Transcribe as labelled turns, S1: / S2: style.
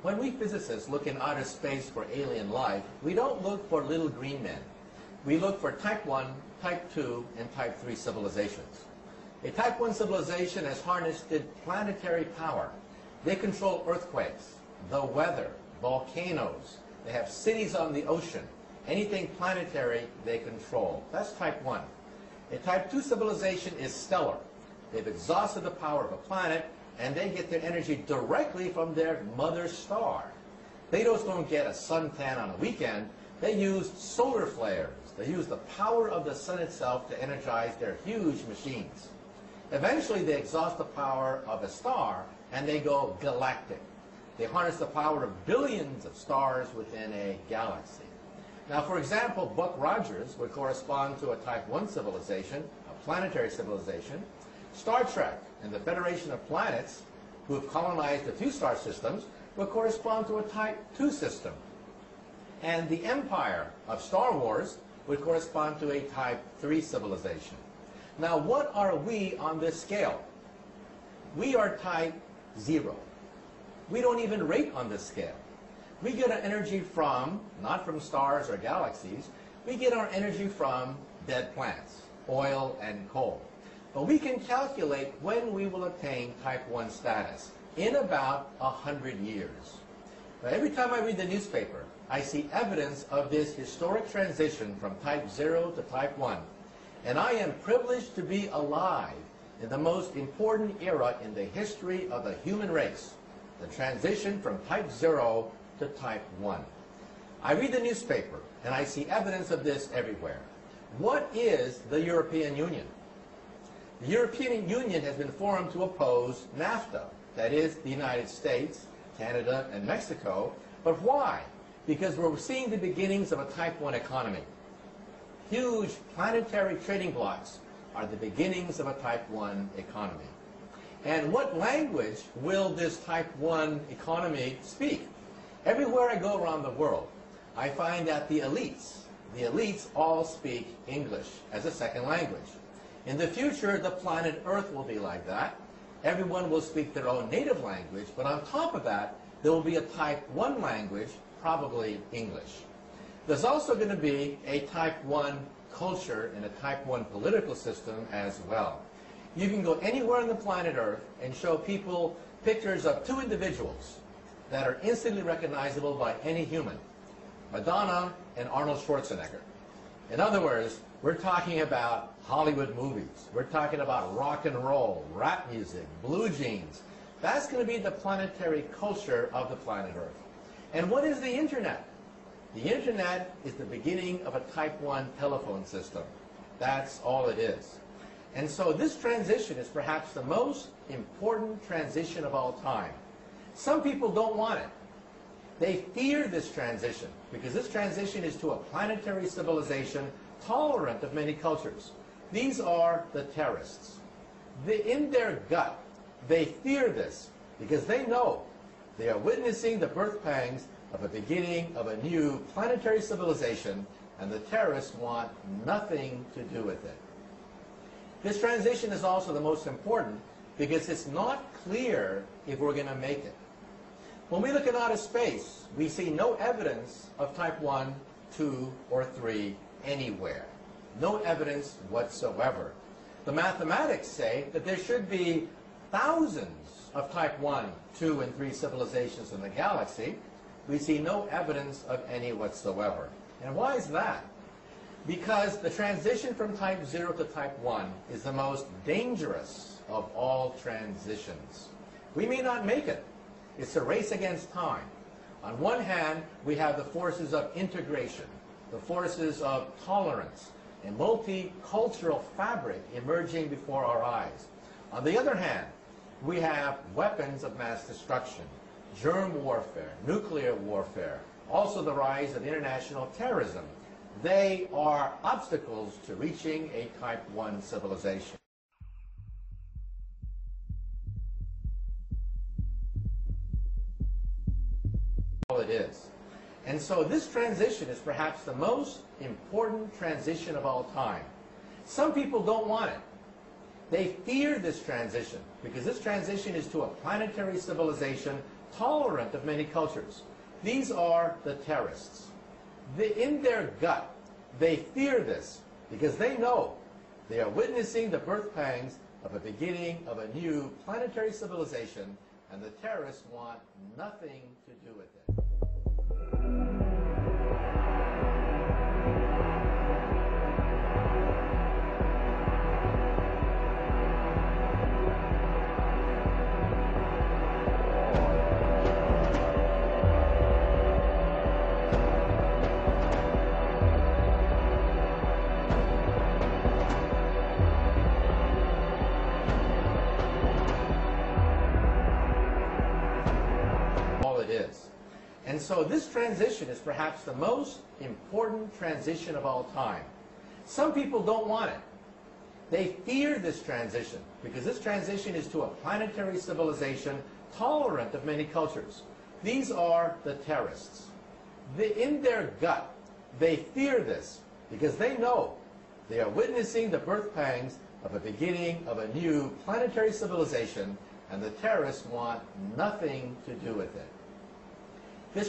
S1: When we physicists look in outer space for alien life, we don't look for little green men. We look for type 1, type 2, and type 3 civilizations. A type 1 civilization has harnessed planetary power. They control earthquakes, the weather, volcanoes. They have cities on the ocean. Anything planetary, they control. That's type 1. A type 2 civilization is stellar. They've exhausted the power of a planet, and they get their energy directly from their mother star. They just don't get a suntan on a weekend. They use solar flares. They use the power of the sun itself to energize their huge machines. Eventually, they exhaust the power of a star, and they go galactic. They harness the power of billions of stars within a galaxy. Now, for example, Buck Rogers would correspond to a type 1 civilization, a planetary civilization. Star Trek and the Federation of Planets, who have colonized the 2-star systems, would correspond to a type 2 system. And the Empire of Star Wars would correspond to a type 3 civilization. Now, what are we on this scale? We are type 0. We don't even rate on this scale. We get our energy from, not from stars or galaxies, we get our energy from dead plants, oil and coal. But we can calculate when we will attain type 1 status, in about 100 years. Now, every time I read the newspaper, I see evidence of this historic transition from type 0 to type 1. And I am privileged to be alive in the most important era in the history of the human race, the transition from type 0 to type 1. I read the newspaper, and I see evidence of this everywhere. What is the European Union? The European Union has been formed to oppose NAFTA, that is, the United States, Canada, and Mexico. But why? Because we're seeing the beginnings of a type 1 economy. Huge planetary trading blocks are the beginnings of a type 1 economy. And what language will this type 1 economy speak? Everywhere I go around the world, I find that the elites all speak English as a second language. In the future, the planet Earth will be like that. Everyone will speak their own native language, but on top of that, there will be a type 1 language, probably English. There's also going to be a type 1 culture and a type 1 political system as well. You can go anywhere on the planet Earth and show people pictures of 2 individuals that are instantly recognizable by any human, Madonna and Arnold Schwarzenegger. In other words, we're talking about Hollywood movies. We're talking about rock and roll, rap music, blue jeans. That's going to be the planetary culture of the planet Earth. And what is the Internet? The Internet is the beginning of a type 1 telephone system. That's all it is. And so this transition is perhaps the most important transition of all time. Some people don't want it. They fear this transition because this transition is to a planetary civilization tolerant of many cultures. These are the terrorists. In their gut, they fear this because they know they are witnessing the birth pangs of a beginning of a new planetary civilization, and the terrorists want nothing to do with it. This transition is also the most important because it's not clear if we're going to make it. When we look at outer space, we see no evidence of type 1, 2, or 3 anywhere. No evidence whatsoever. The mathematics say that there should be thousands of type 1, 2, and 3 civilizations in the galaxy. We see no evidence of any whatsoever. And why is that? Because the transition from type 0 to type 1 is the most dangerous of all transitions. We may not make it. It's a race against time. On one hand, we have the forces of integration, the forces of tolerance, a multicultural fabric emerging before our eyes. On the other hand, we have weapons of mass destruction, germ warfare, nuclear warfare, also the rise of international terrorism. They are obstacles to reaching a type 1 civilization. All it is. And so this transition is perhaps the most important transition of all time. Some people don't want it. They fear this transition because this transition is to a planetary civilization tolerant of many cultures. These are the terrorists. In their gut, they fear this because they know they are witnessing the birth pangs of a beginning of a new planetary civilization, and the terrorists want nothing to do with it. And so this transition is perhaps the most important transition of all time. Some people don't want it. They fear this transition because this transition is to a planetary civilization tolerant of many cultures. These are the terrorists. In their gut, they fear this because they know they are witnessing the birth pangs of a beginning of a new planetary civilization, and the terrorists want nothing to do with it.